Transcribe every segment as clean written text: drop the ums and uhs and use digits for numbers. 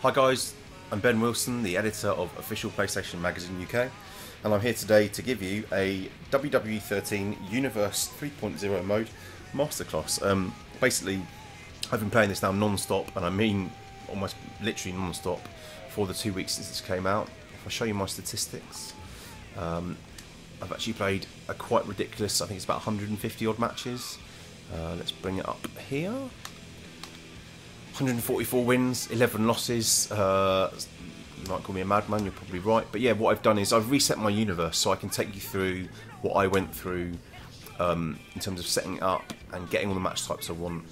Hi guys, I'm Ben Wilson, the editor of Official PlayStation Magazine UK, and I'm here today to give you a WWE 13 Universe 3.0 mode Masterclass. Basically, I've been playing this now non-stop, and I mean almost literally non-stop, for the 2 weeks since this came out. If I show you my statistics, I've actually played a quite ridiculous, I think it's about 150 odd matches. Let's bring it up here. 144 wins, 11 losses. You might call me a madman, you're probably right. But yeah, what I've done is I've reset my universe so I can take you through what I went through in terms of setting it up and getting all the match types I want,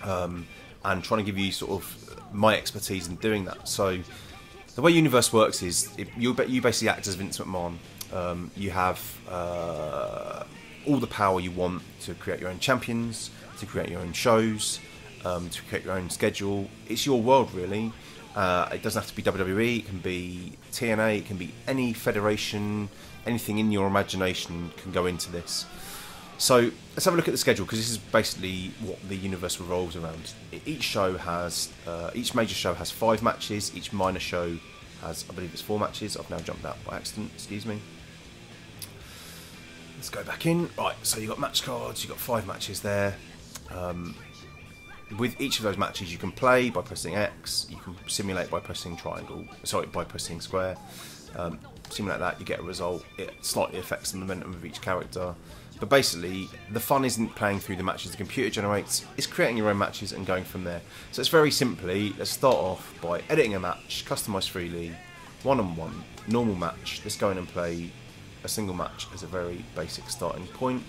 and trying to give you sort of my expertise in doing that. So the way universe works is you basically act as Vince McMahon. You have all the power you want to create your own champions, to create your own shows, to create your own schedule. It's your world, really. It doesn't have to be WWE, it can be TNA, it can be any federation, anything in your imagination can go into this. So let's have a look at the schedule, because this is basically what the universe revolves around. Each show has, each major show has 5 matches, each minor show has, I believe it's 4 matches. I've now jumped out by accident, excuse me. Let's go back in. Right, so you've got match cards, you've got 5 matches there. With each of those matches you can play by pressing X, you can simulate by pressing triangle, sorry, by pressing square. Simulate that, you get a result. It slightly affects the momentum of each character. But basically, the fun isn't playing through the matches the computer generates, it's creating your own matches and going from there. So it's very simply, let's start off by editing a match, customise freely, one-on-one, normal match. Let's go in and play a single match as a very basic starting point.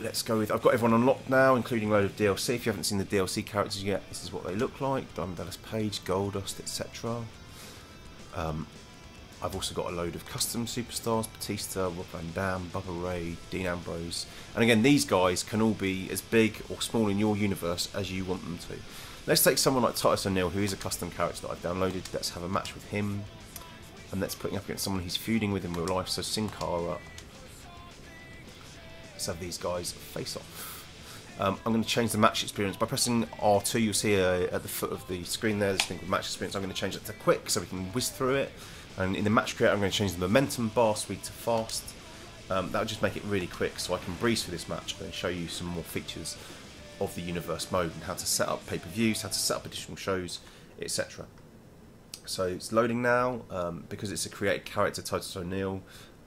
Let's go with, I've got everyone unlocked now, including a load of DLC. If you haven't seen the DLC characters yet, this is what they look like. Diamond Dallas Page, Goldust, etc. I've also got a load of custom superstars: Batista, Rob Van Dam, Bubba Ray, Dean Ambrose. And again, these guys can all be as big or small in your universe as you want them to. Let's take someone like Titus O'Neil, who is a custom character that I've downloaded. Let's have a match with him. And let's put him up against someone he's feuding with in real life, so Sin Cara. Let's have these guys face off. I'm going to change the match experience by pressing R2. You'll see at the foot of the screen there, there's a thing with match experience. I'm going to change it to quick so we can whiz through it. And in the match creator, I'm going to change the momentum bar speed to fast. That'll just make it really quick so I can breeze through this match and show you some more features of the universe mode and how to set up pay-per-views, how to set up additional shows, etc. So it's loading now. Because it's a created character, Titus O'Neil,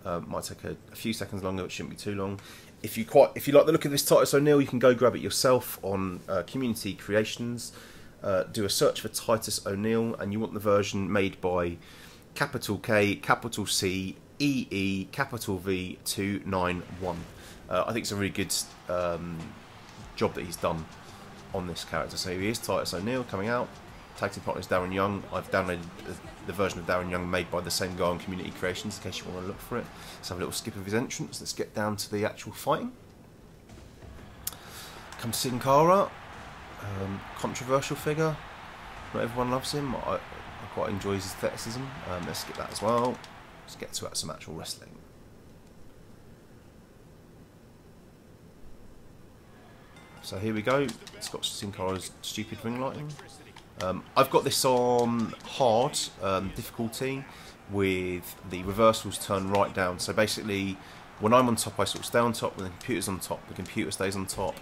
might take a few seconds longer, it shouldn't be too long. If you like the look of this Titus O'Neil, you can go grab it yourself on Community Creations. Do a search for Titus O'Neil, and you want the version made by capital K, capital C, EE, capital V 291. I think it's a really good job that he's done on this character. So here he is, Titus O'Neil, coming out. Tag team partner is Darren Young. I've downloaded the version of Darren Young made by the same guy on Community Creations in case you want to look for it. Let's have a little skip of his entrance. Let's get down to the actual fighting. Comes Sin Cara, controversial figure. Not everyone loves him. I quite enjoy his athleticism. Let's skip that as well. Let's get to some actual wrestling. So here we go. It's got Sin Cara's stupid ring lighting. I've got this on hard difficulty with the reversals turned right down. So basically, when I'm on top, I sort of stay on top. When the computer's on top, the computer stays on top.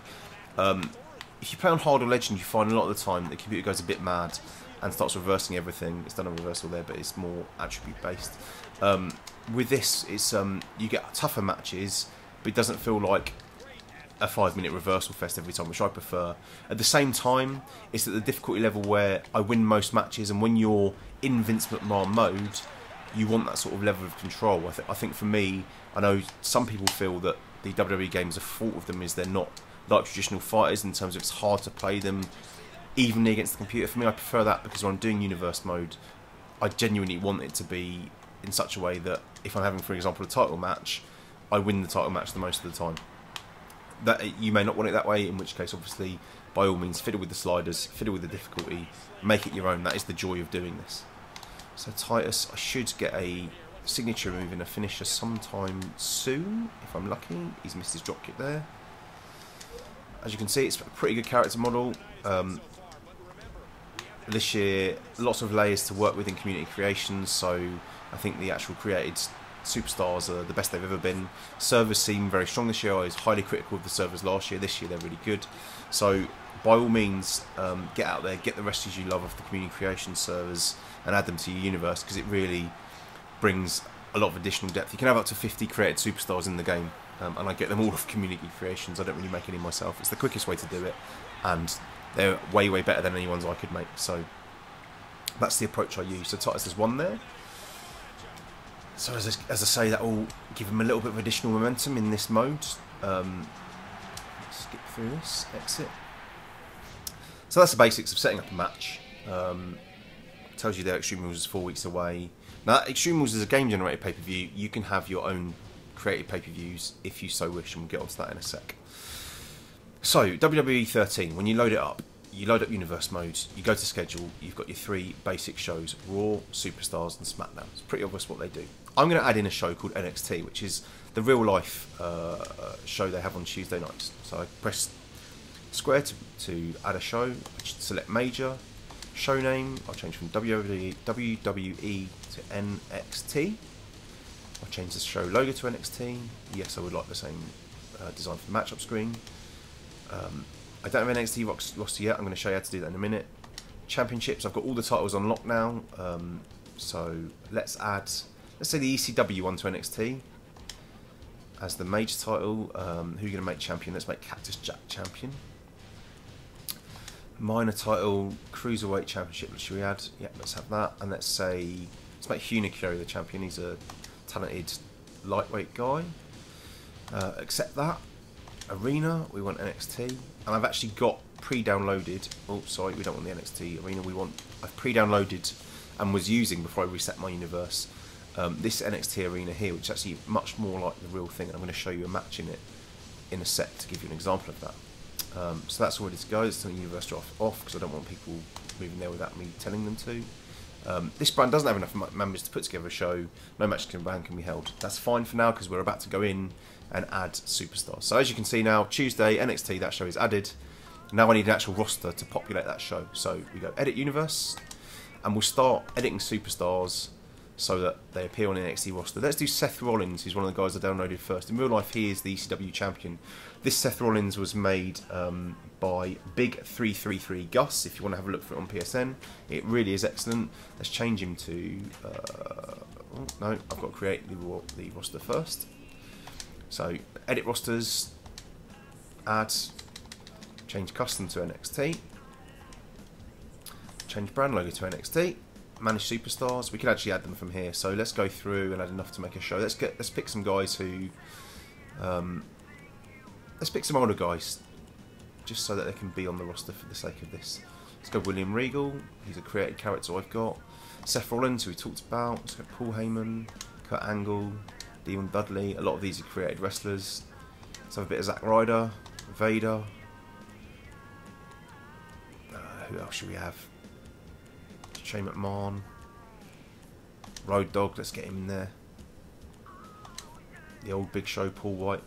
If you play on hard or legend, you find a lot of the time the computer goes a bit mad and starts reversing everything. It's done a reversal there, but it's more attribute based. With this, it's you get tougher matches, but it doesn't feel like a 5-minute reversal fest every time, which I prefer. At the same time, it's at the difficulty level where I win most matches, and when you're in Vince McMahon mode, you want that sort of level of control. I think for me, I know some people feel that the WWE games, a fault of them is they're not like traditional fighters in terms of it's hard to play them evenly against the computer. For me, I prefer that because when I'm doing universe mode, I genuinely want it to be in such a way that if I'm having, for example, a title match, I win the title match the most of the time. That you may not want it that way, in which case, obviously, by all means, fiddle with the sliders, fiddle with the difficulty, make it your own. That is the joy of doing this. So Titus, I should get a signature move and a finisher sometime soon, if I'm lucky. He's missed his dropkick there. As you can see, it's a pretty good character model. This year, lots of layers to work with in community creations, so I think the actual created superstars are the best they've ever been. Servers seem very strong this year. I was highly critical of the servers last year. This year they're really good. So by all means, get out there, get the recipes you love of the community creation servers and add them to your universe, because it really brings a lot of additional depth. You can have up to 50 created superstars in the game, and I get them all off community creations. I don't really make any myself. It's the quickest way to do it, and they're way, way better than any ones I could make. So that's the approach I use. So Titus has won there. So as I say, that will give him a little bit of additional momentum in this mode. Skip through this, exit. So that's the basics of setting up a match. Tells you that Extreme Rules is 4 weeks away. Now, Extreme Rules is a game-generated pay-per-view. You can have your own created pay-per-views if you so wish, and we'll get onto that in a sec. So, WWE 13, when you load it up, you load up Universe mode, you go to schedule, you've got your 3 basic shows, Raw, Superstars and SmackDown. It's pretty obvious what they do. I'm going to add in a show called NXT, which is the real-life show they have on Tuesday nights. So I press square to add a show, select Major, show name, I'll change from WWE to NXT. I'll change the show logo to NXT. Yes, I would like the same design for the matchup screen. I don't have NXT roster yet. I'm going to show you how to do that in a minute. Championships, I've got all the titles on lock now. So let's say the ECW one to NXT as the major title. Who are you going to make champion? Let's make Cactus Jack champion. Minor title, Cruiserweight Championship, should we add? Yeah, let's have that. And let's make HUNICO the champion. He's a talented lightweight guy. Accept that. Arena, we want NXT. And I've actually got pre-downloaded. Oh, sorry, we don't want the NXT Arena. I've pre-downloaded and was using before I reset my universe. This NXT Arena here, which is actually much more like the real thing. And I'm going to show you a match in it in a sec to give you an example of that. So that's all ready to go. It's turning the universe off because I don't want people moving there without me telling them to. This brand doesn't have enough members to put together a show. No match brand can be held. That's fine for now because we're about to go in and add superstars. So as you can see now, Tuesday, NXT, that show is added. Now I need an actual roster to populate that show. So we go Edit Universe, and we'll start editing superstars so that they appear on the NXT roster. Let's do Seth Rollins, who's one of the guys I downloaded first. In real life, he is the ECW champion. This Seth Rollins was made by Big333 Gus, if you want to have a look for it on PSN. It really is excellent. Let's change him to... oh, no, I've got to create the roster first. So, edit rosters, add, change custom to NXT, change brand logo to NXT, manage superstars. We can actually add them from here. So let's go through and add enough to make a show. Let's pick some guys who, let's pick some older guys, just so that they can be on the roster for the sake of this. Let's go William Regal. He's a created character I've got. Seth Rollins, who we talked about. Let's go Paul Heyman, Kurt Angle, Demon Dudley. A lot of these are created wrestlers. Let's have a bit of ZACK RYDER, Vader. Who else should we have? Shane McMahon, Road Dogg, let's get him in there. The old Big Show, Paul White.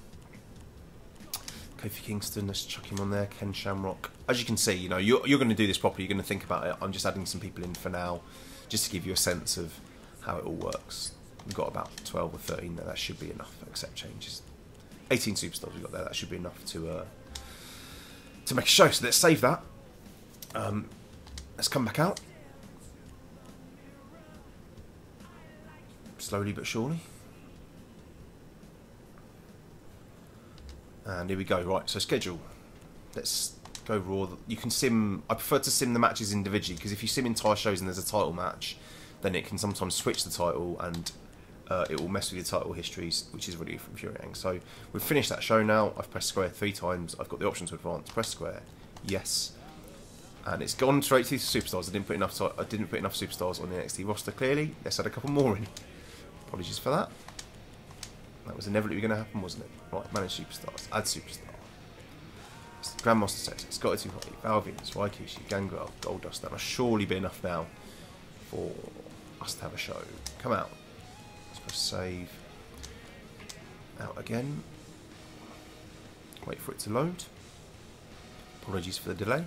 Kofi Kingston, let's chuck him on there. Ken Shamrock. As you can see, you know, you're going to do this properly. You're going to think about it. I'm just adding some people in for now, just to give you a sense of how it all works. We've got about 12 or 13 there. That should be enough for accept changes. 18 superstars we've got there. That should be enough to make a show. So let's save that. Let's come back out. Slowly but surely. And here we go. Right, so schedule. Let's go Raw. You can sim... I prefer to sim the matches individually, because if you sim entire shows and there's a title match, then it can sometimes switch the title and it will mess with your title histories, which is really infuriating. So we've finished that show now. I've pressed square 3 times. I've got the option to advance. Press square. Yes. And it's gone straight to superstars. I didn't put enough superstars on the NXT roster, clearly. Let's add a couple more in. Apologies for that. That was inevitably going to happen, wasn't it? Right, manage superstars. Add superstar. Grandmaster Sexy, Scotty 240, Val Venus, Rikishi, Gangrel, Goldust. That must surely be enough now for us to have a show. Come out. Let's press save. Out again. Wait for it to load. Apologies for the delay.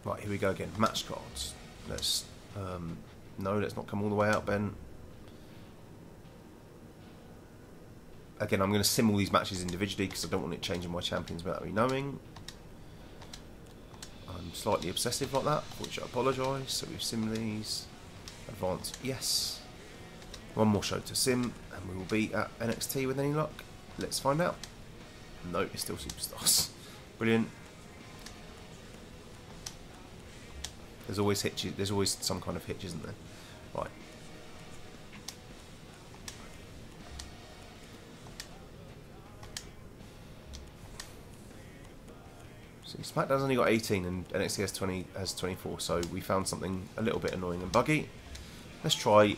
Right, here we go again. Match cards. Let's no, let's not come all the way out, Ben. Again, I'm going to sim all these matches individually because I don't want it changing my champions without me knowing. I'm slightly obsessive like that, for which I apologise. So we've sim these. Advance, yes. One more show to sim, and we will be at NXT with any luck. Let's find out. No, it's still Superstars. Brilliant. There's always hitches. There's always some kind of hitch, isn't there? Right. See, SmackDown's only got 18 and NXT has 24, so we found something a little bit annoying and buggy. Let's try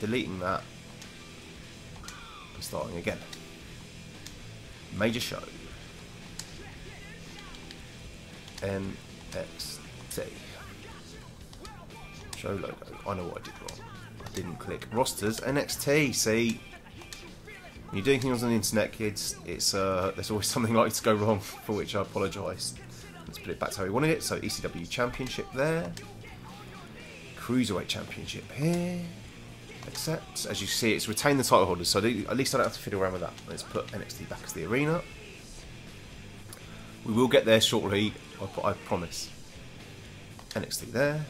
deleting that and starting again. Major show. NXT. Show logo. I know what I did wrong. I didn't click. Rosters. NXT. See? When you're doing things on the internet, kids, it's there's always something likely to go wrong, for which I apologise. Let's put it back to how we wanted it. So ECW Championship there. Cruiserweight Championship here. Accept. As you see, it's retained the title holders, so at least I don't have to fiddle around with that. Let's put NXT back as the arena. We will get there shortly, I promise. NXT there.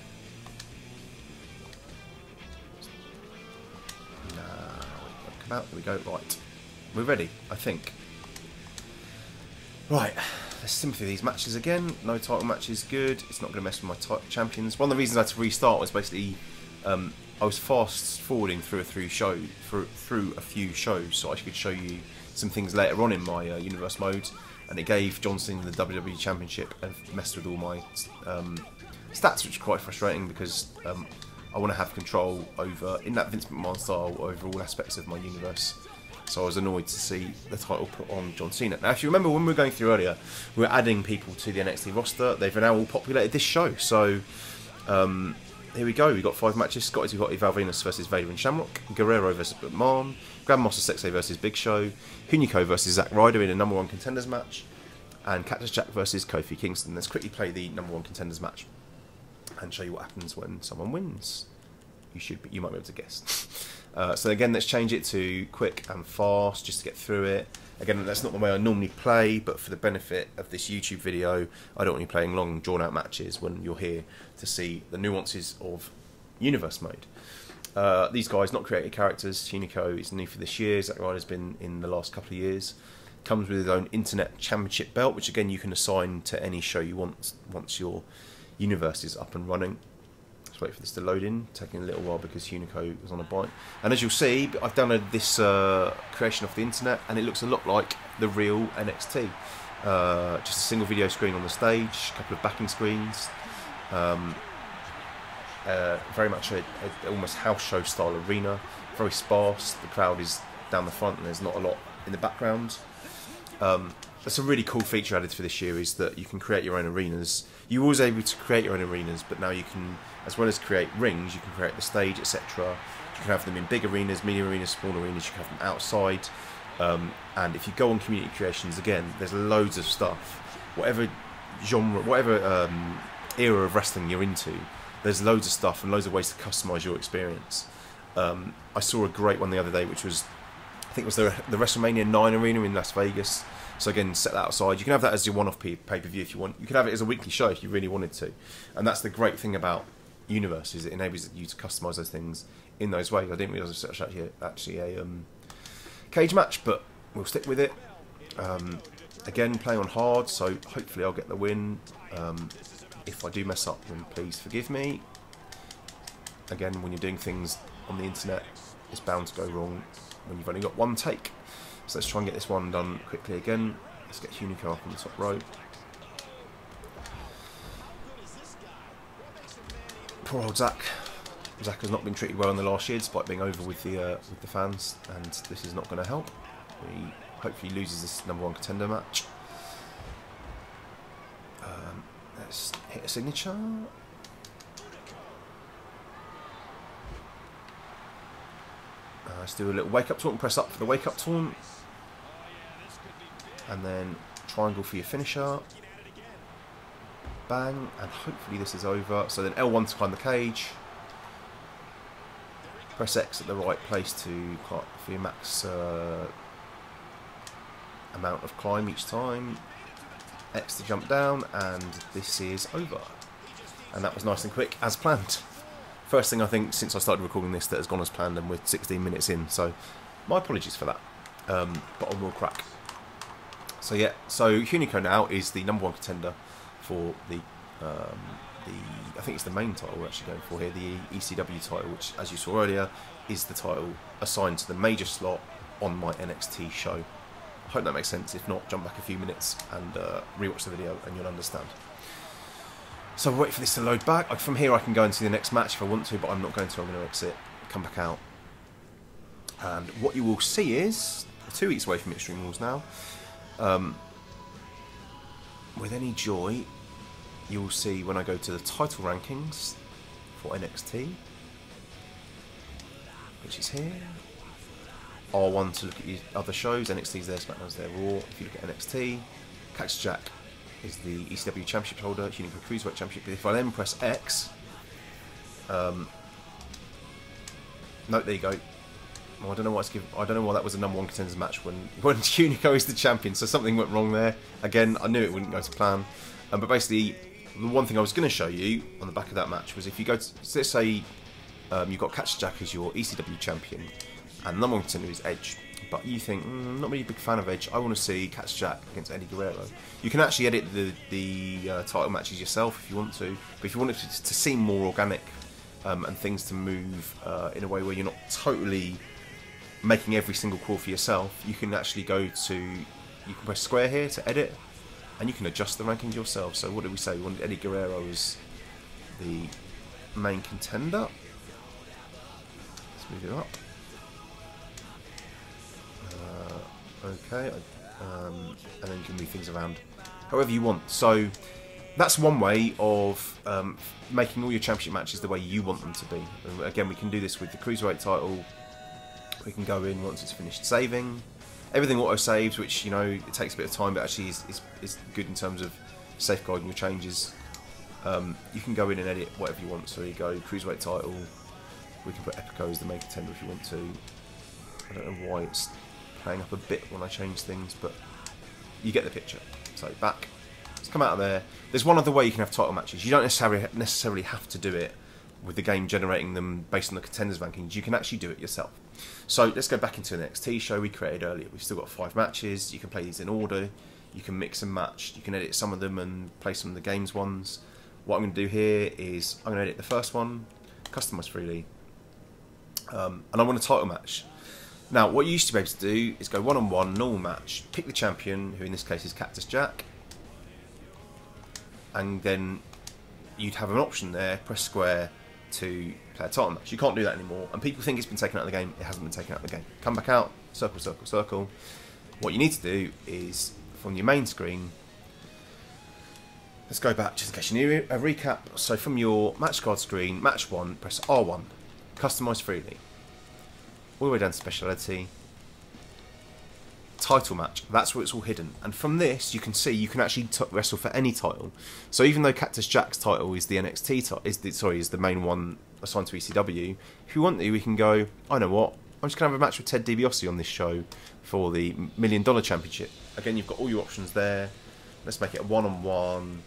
Now, come out. There we go. Right. We're ready, I think. Right. Let's sim through these matches again. No title matches, good. It's not going to mess with my title champions. One of the reasons I had to restart was basically I was fast forwarding through a few shows, so I could show you some things later on in my universe mode, and it gave John Cena the WWE Championship and messed with all my stats, which is quite frustrating because I want to have control over, in that Vince McMahon style, over all aspects of my universe. So I was annoyed to see the title put on John Cena. Now, if you remember when we were going through earlier, we were adding people to the NXT roster. They've now all populated this show. So here we go. We've got 5 matches. Scotty Val Venus versus Vader and Shamrock. Guerrero versus McMahon. Grandmaster Sexay versus Big Show. HUNICO versus Zack Ryder in a #1 contenders match. And Cactus Jack versus Kofi Kingston. Let's quickly play the #1 contenders match and show you what happens when someone wins. You might be able to guess. So again, let's change it to quick and fast just to get through it. Again, that's not the way I normally play, but for the benefit of this YouTube video, I don't want you playing long, drawn-out matches when you're here to see the nuances of universe mode. These guys, not created characters. HUNICO is new for this year. Zack Ryder's been in the last couple of years. Comes with his own Internet Championship belt, which again you can assign to any show you want once your universe is up and running. Let's wait for this to load in, taking a little while because HUNICO was on a bite. And as you'll see, I've downloaded this creation off the internet, and it looks a lot like the real NXT. Just a single video screen on the stage, a couple of backing screens. Very much a almost house show style arena. Very sparse. The crowd is down the front, and there's not a lot in the background. That's a really cool feature added for this year, is that you can create your own arenas. You were always able to create your own arenas, but now you can, as well as create rings, you can create the stage, etc. You can have them in big arenas, medium arenas, small arenas. You can have them outside. And if you go on community creations, again, there's loads of stuff. Whatever genre, whatever era of wrestling you're into, there's loads of stuff and loads of ways to customise your experience. I saw a great one the other day, which was, I think it was the WrestleMania 9 arena in Las Vegas. So again, set that aside. You can have that as your one-off pay-per-view if you want. You can have it as a weekly show if you really wanted to. And that's the great thing about Universe, is it enables you to customise those things in those ways. I didn't realise it was actually a cage match, but we'll stick with it. Again, playing on hard, so hopefully I'll get the win. If I do mess up, then please forgive me. Again, when you're doing things on the internet, it's bound to go wrong when you've only got one take. So let's try and get this one done quickly again. Let's get HUNICO up on the top row. Poor old Zack. Zack has not been treated well in the last year, despite being over with the fans, and this is not going to help. He hopefully loses this #1 contender match. Let's hit a signature. Let's do a little wake up taunt and press up for the wake up taunt. And then triangle for your finisher. bang, and hopefully this is over. So then L1 to climb the cage. Press X at the right place to for your max amount of climb each time. X to jump down, and this is over. And that was nice and quick, as planned. First thing I think since I started recording this that has gone as planned, and we're 16 minutes in, so my apologies for that. But on will crack. So yeah, so HUNICO now is the #1 contender for the I think it's the main title we're actually going for here, the ECW title, which, as you saw earlier, is the title assigned to the major slot on my NXT show. I hope that makes sense. If not, jump back a few minutes and rewatch the video and you'll understand. So I'll wait for this to load back. From here I can go and see the next match if I want to, but I'm not going to. I'm going to exit, come back out. And what you will see is, 2 weeks away from Extreme Rules now, with any joy, you'll see when I go to the title rankings for NXT, which is here. R1 to look at your other shows, NXT's there, SmackDown's there, Raw. If you look at NXT, Cactus Jack is the ECW Championship holder, HUNICO Cruiserweight Championship. If I then press X, no, there you go. Well, I don't know why I don't know why that was a #1 contenders match when HUNICO is the champion. So something went wrong there. Again, I knew it wouldn't go to plan. But basically, the one thing I was going to show you on the back of that match was if you go to, so let's say you've got Cactus Jack as your ECW champion, and #1 contender is Edge. But you think, I'm not really a big fan of Edge. I want to see Cactus Jack against Eddie Guerrero. You can actually edit the title matches yourself if you want to. But if you want it to seem more organic and things to move in a way where you're not totally making every single call for yourself, you can actually go to, you can press square here to edit, and you can adjust the rankings yourself. So what did we say? We wanted Eddie Guerrero as the main contender. Let's move it up. Okay, and then you can move things around however you want. So that's one way of making all your championship matches the way you want them to be. And again, we can do this with the Cruiserweight title. We can go in once it's finished saving. Everything auto-saves, which, you know, it takes a bit of time, but actually is good in terms of safeguarding your changes. You can go in and edit whatever you want. So you go, Cruiserweight title. We can put Epico as the main contender if you want to. I don't know why it's playing up a bit when I change things, but you get the picture. So back. Let's come out of there. There's one other way you can have title matches. You don't necessarily have to do it with the game generating them based on the contenders rankings. You can actually do it yourself. So let's go back into the NXT show we created earlier. We've still got 5 matches. You can play these in order. You can mix and match. You can edit some of them and play some of the games ones. What I'm going to do here is I'm going to edit the first one, customize freely, and I want a title match. Now, what you used to be able to do is go one-on-one, normal match, pick the champion, who in this case is Cactus Jack, and then you'd have an option there, press square to play a title match. You can't do that anymore, and people think it's been taken out of the game. It hasn't been taken out of the game. Come back out, circle, circle, circle. What you need to do is, from your main screen, let's go back just in case you need a recap. So from your match card screen, match 1, press R1, customize freely. All the way down to speciality, title match. That's where it's all hidden. And from this, you can see you can actually wrestle for any title. So even though Cactus Jack's title is the NXT title, is the main one assigned to ECW. If we want to, we can go, I know what, I'm just gonna have a match with Ted DiBiase on this show for the $1 Million Championship. Again, you've got all your options there. Let's make it a one-on-one.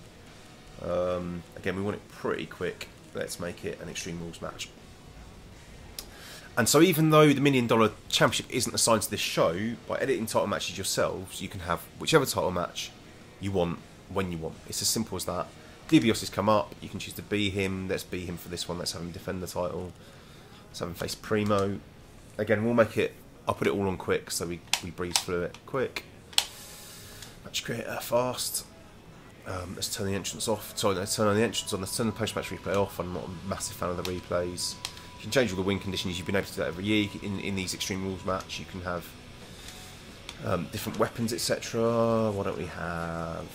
Again, we want it pretty quick. Let's make it an Extreme Rules match. And so even though the $1 Million Championship isn't assigned to this show, by editing title matches yourselves, you can have whichever title match you want, when you want. It's as simple as that. DiBiase's come up, you can choose to be him. Let's be him for this one, let's have him defend the title. Let's have him face Primo. Again, we'll make it, I'll put it all on quick, so we breeze through it quick. Match creator fast. Let's turn the entrance off. Sorry, let's turn the entrance on. Let's turn the post-match replay off. I'm not a massive fan of the replays. You can change all the win conditions. You've been able to do that every year. In these Extreme Rules match, you can have different weapons, etc. Why don't we have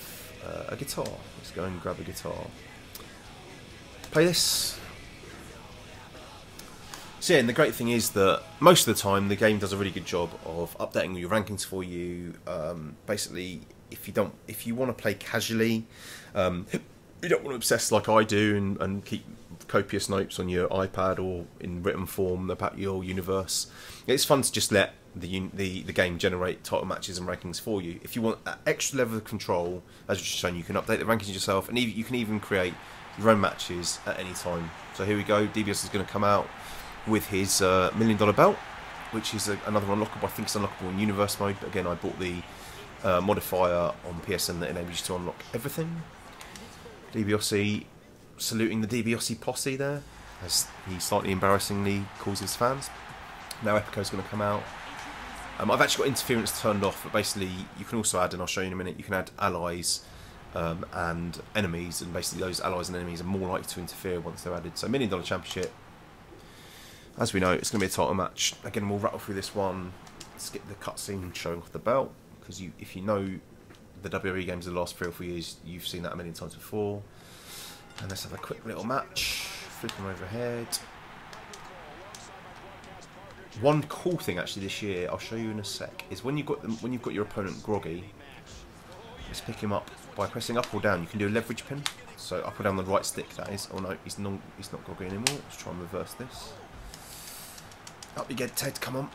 a guitar? Let's go and grab a guitar. Play this. So yeah, and the great thing is that most of the time the game does a really good job of updating all your rankings for you. Basically, if you want to play casually, you don't want to obsess like I do and keep copious notes on your iPad or in written form about your universe. It's fun to just let the game generate title matches and rankings for you. If you want that extra level of control, as we've shown, you can update the rankings yourself, and you can even create your own matches at any time. So here we go. DIBIASE is going to come out with his $1 million belt, which is another unlockable. I think it's unlockable in universe mode, but again, I bought the modifier on PSN that enables you to unlock everything. DIBIASE saluting the DIBIASE posse there, as he slightly embarrassingly calls his fans. Now Epico's going to come out. I've actually got interference turned off, but basically you can also add, and I'll show you in a minute, you can add allies and enemies, and basically those allies and enemies are more likely to interfere once they're added. So $1 million championship. As we know, it's going to be a title match. Again, we'll rattle through this one, skip the cutscene showing off the belt, because if you know the WWE games of the last 3 or 4 years, you've seen that a million times before. And let's have a quick little match. Flip him overhead. One cool thing actually this year, I'll show you in a sec, is when you've got your opponent groggy, let's pick him up by pressing up or down. You can do a leverage pin, so up or down the right stick, that is. Oh no, he's not groggy anymore. Let's try and reverse this. Up you get, Ted. Come on.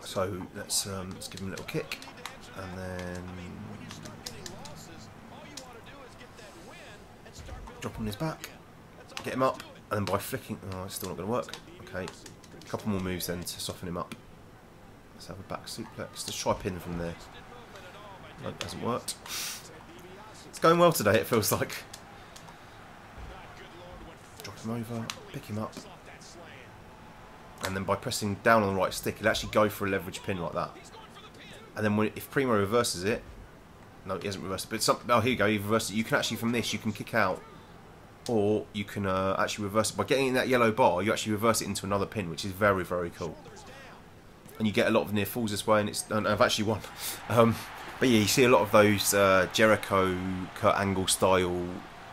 So let's give him a little kick, and then drop on his back, get him up, and then by flicking, oh, it's still not going to work. Okay, a couple more moves then to soften him up. Let's have a back suplex. Let's try a pin from there. No, it hasn't worked. It's going well today, it feels like. Drop him over, pick him up, and then by pressing down on the right stick, it'll actually go for a leverage pin like that. And then if PRIMO reverses it, no, he hasn't reversed it, but oh, here you go, he reversed it. You can actually, from this, you can kick out, or you can actually reverse it. By getting in that yellow bar, you actually reverse it into another pin, which is very, very cool. And you get a lot of near falls this way, and I've actually won. But yeah, you see a lot of those JERICHO, Kurt Angle style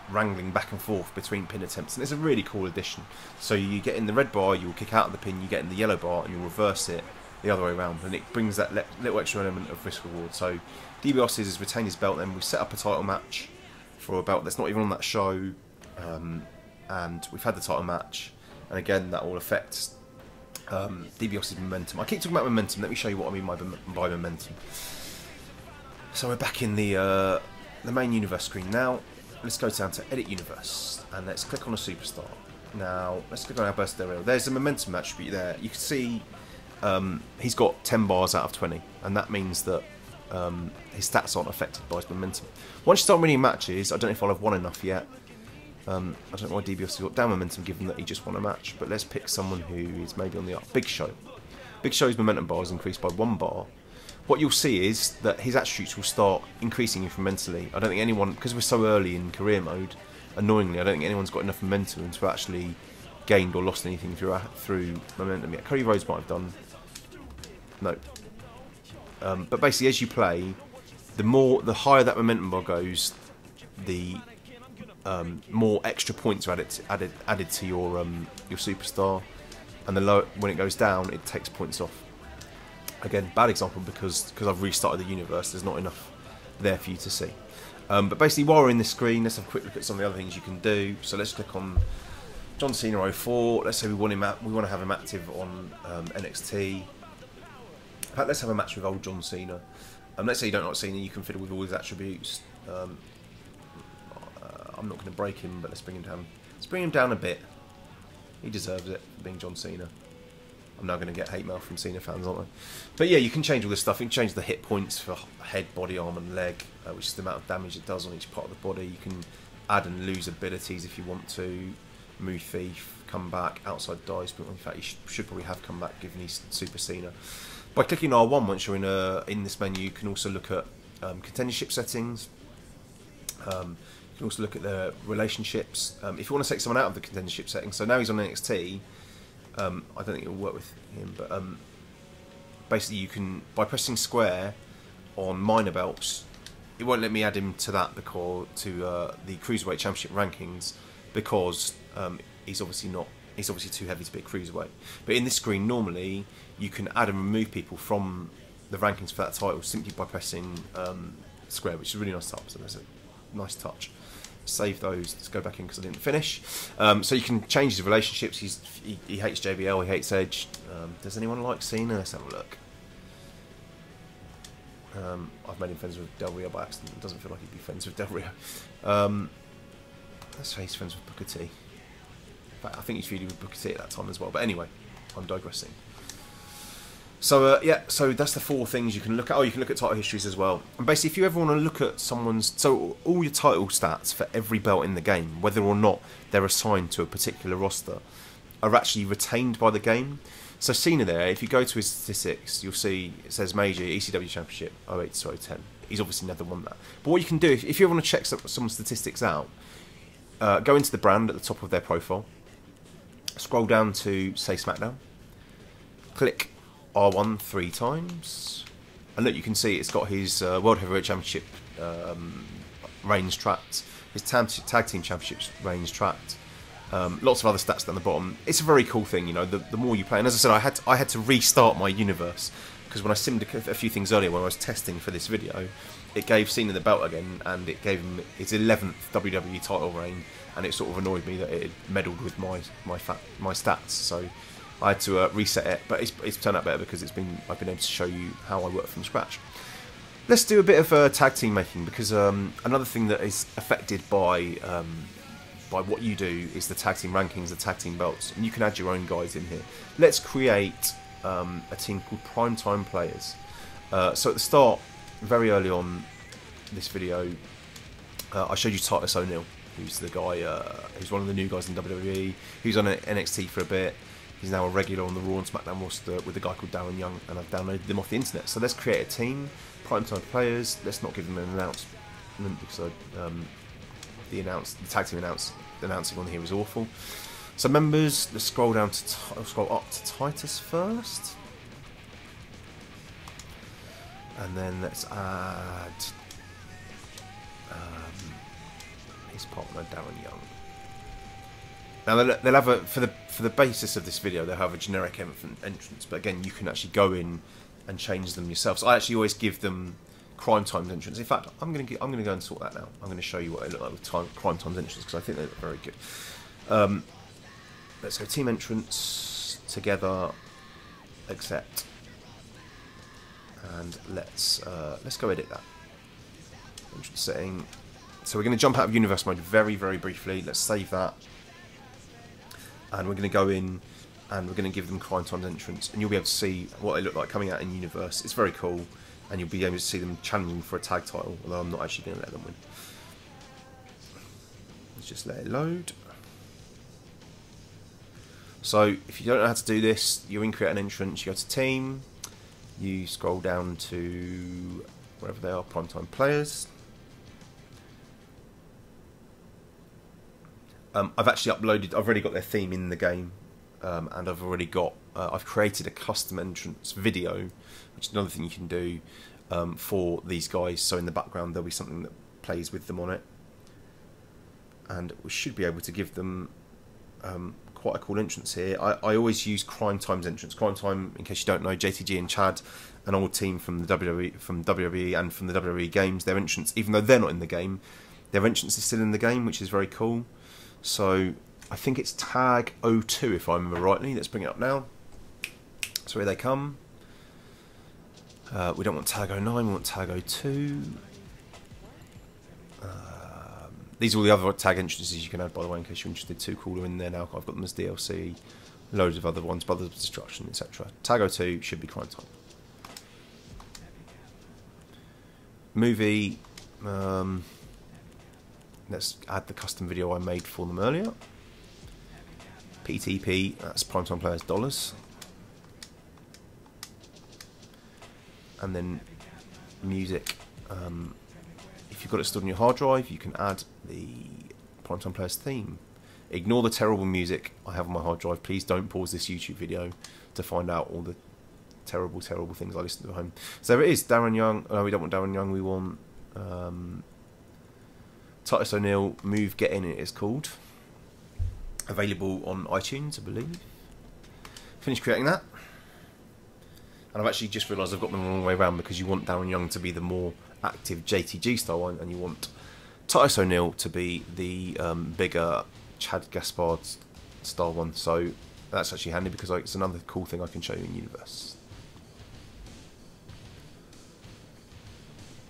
wrangling back and forth between pin attempts, and it's a really cool addition. So you get in the red bar, you'll kick out of the pin, you get in the yellow bar, and you'll reverse it the other way around, and it brings that little extra element of risk reward. So DIBIASE has retained his belt, then we set up a title match for a belt that's not even on that show, and we've had the title match, and again that will affect DIBIASE's momentum. I keep talking about momentum. Let me show you what I mean by momentum. So we're back in the main universe screen now. Let's go down to Edit Universe, and let's click on a superstar. Now, let's click on our burst area. There's a momentum attribute there. You can see he's got 10 bars out of 20, and that means that his stats aren't affected by his momentum. Once you start winning matches, I don't know if I'll have won enough yet. I don't know why DIBIASE has got down momentum given that he just won a match, but let's pick someone who is maybe on the up. Big Show. Big Show's momentum bar is increased by 1 bar. What you'll see is that his attributes will start increasing incrementally. I don't think anyone, because we're so early in career mode, annoyingly, I don't think anyone's got enough momentum to actually gained or lost anything through momentum yet. Cody Rhodes might have done. No. But basically, as you play, the higher that momentum bar goes, the more extra points are added to your superstar, and the lower, when it goes down, it takes points off. Again, bad example because I've restarted the universe. There's not enough there for you to see. But basically, while we're in this screen, let's have a quick look at some of the other things you can do. So let's click on John Cena 04. Let's say we want to have him active on NXT. In fact, let's have a match with old John Cena. Let's say you don't like Cena, you can fiddle with all his attributes. I'm not going to break him, but let's bring him down. Let's bring him down a bit. He deserves it for being John Cena. I'm now going to get hate mail from Cena fans, aren't I? But yeah, you can change all this stuff. You can change the hit points for head, body, arm and leg, which is the amount of damage it does on each part of the body. You can add and lose abilities if you want to. Move Thief, come back, outside dice, but in fact you should probably have come back given he's Super Cena. By clicking R1 once you're in this menu, you can also look at contendership settings. You can also look at the relationships. If you want to take someone out of the contendership settings, so now he's on NXT, I don't think it'll work with him, but basically you can, by pressing square on minor belts, it won't let me add him to that because the Cruiserweight Championship rankings because he's obviously too heavy to be a cruiserweight. But in this screen, normally you can add and remove people from the rankings for that title simply by pressing square, which is really nice to up. So there's nice touch. Save those. Let's go back in because I didn't finish. So you can change his relationships. He hates JBL. He hates Edge. Does anyone like Cena? Let's have a look. I've made him friends with Del Rio by accident. It doesn't feel like he'd be friends with Del Rio. Let's say he's friends with Booker T. In fact, I think he's feuding with Booker T at that time as well. But anyway, I'm digressing. So yeah, so that's the 4 things you can look at. Oh, you can look at title histories as well. And basically, if you ever want to look at someone's, so all your title stats for every belt in the game, whether or not they're assigned to a particular roster, are actually retained by the game. So Cena there, if you go to his statistics, you'll see it says Major ECW Championship 08 to 010. He's obviously never won that. But what you can do, if you want to check some statistics out, go into the brand at the top of their profile, scroll down to, say, SmackDown, click R1 3 times, and look, you can see it's got his World Heavyweight Championship reigns tracked, his Tag Team Championships reigns tracked, lots of other stats down the bottom. It's a very cool thing, you know, the more you play. And as I said, I had to restart my universe, because when I simmed a few things earlier when I was testing for this video, it gave Cena the belt again, and it gave him his 11th WWE title reign, and it sort of annoyed me that it had meddled with my stats, so I had to reset it. But it's turned out better because I've been able to show you how I work from scratch. Let's do a bit of tag team making, because another thing that is affected by what you do is the tag team rankings, the tag team belts, and you can add your own guys in here. Let's create a team called Primetime Players. So at the start, very early on this video, I showed you Titus O'Neil, who's the guy, who's one of the new guys in WWE, who's on NXT for a bit. He's now a regular on the Raw and SmackDown roster with a guy called Darren Young, and I've downloaded them off the internet. So let's create a team, Primetime Players. Let's not give them an announcement, because the tag team announcing on here is awful. So members, let's scroll down to scroll up to Titus first, and then let's add his partner Darren Young. Now they'll have for the basis of this video, they'll have a generic entrance, but again, you can actually go in and change them yourself. So I actually always give them Crime Time's entrance. In fact, I'm going to go and sort that now. I'm going to show you what they look like with Crime Time's entrance, because I think they look very good. Let's go team entrance together, accept, and let's go edit that entrance setting. So we're going to jump out of universe mode very, very briefly. Let's save that, and we're going to go in and we're going to give them Crime Time's entrance, and you'll be able to see what they look like coming out in universe. It's very cool, and you'll be able to see them challenging for a tag title, although I'm not actually going to let them win. Let's just let it load. So if you don't know how to do this, you create an entrance, you go to team, you scroll down to wherever they are, Primetime Players. I've actually uploaded, I've already got their theme in the game, and I've already got, I've created a custom entrance video, which is another thing you can do for these guys. So in the background there'll be something that plays with them on it, and we should be able to give them quite a cool entrance here. I always use Crime Time's entrance. Crime Time, in case you don't know, JTG and Chad, an old team from the WWE and from the WWE games, their entrance, even though they're not in the game, their entrance is still in the game, which is very cool. So I think it's tag 02 if I remember rightly. Let's bring it up now. So here they come. We don't want tag 09, we want tag 02. These are all the other tag entrances you can add, by the way, in case you're interested. Two cooler in there now. I've got them as DLC. Loads of other ones, Brothers of Destruction, etc. Tag 02 should be Crime Time. Movie. Let's add the custom video I made for them earlier. PTP, that's Primetime Players dollars. And then music. If you've got it stored on your hard drive, you can add the Primetime Players theme. Ignore the terrible music I have on my hard drive. Please don't pause this YouTube video to find out all the terrible, terrible things I listen to at home. So there it is, Darren Young. No, we don't want Darren Young, we want Titus O'Neil, Move Get In, it is called. Available on iTunes, I believe. Finished creating that. And I've actually just realised I've got them the wrong way around, because you want Darren Young to be the more active JTG style one, and you want Titus O'Neil to be the bigger Chad Gaspard style one. So that's actually handy because it's another cool thing I can show you in Universe.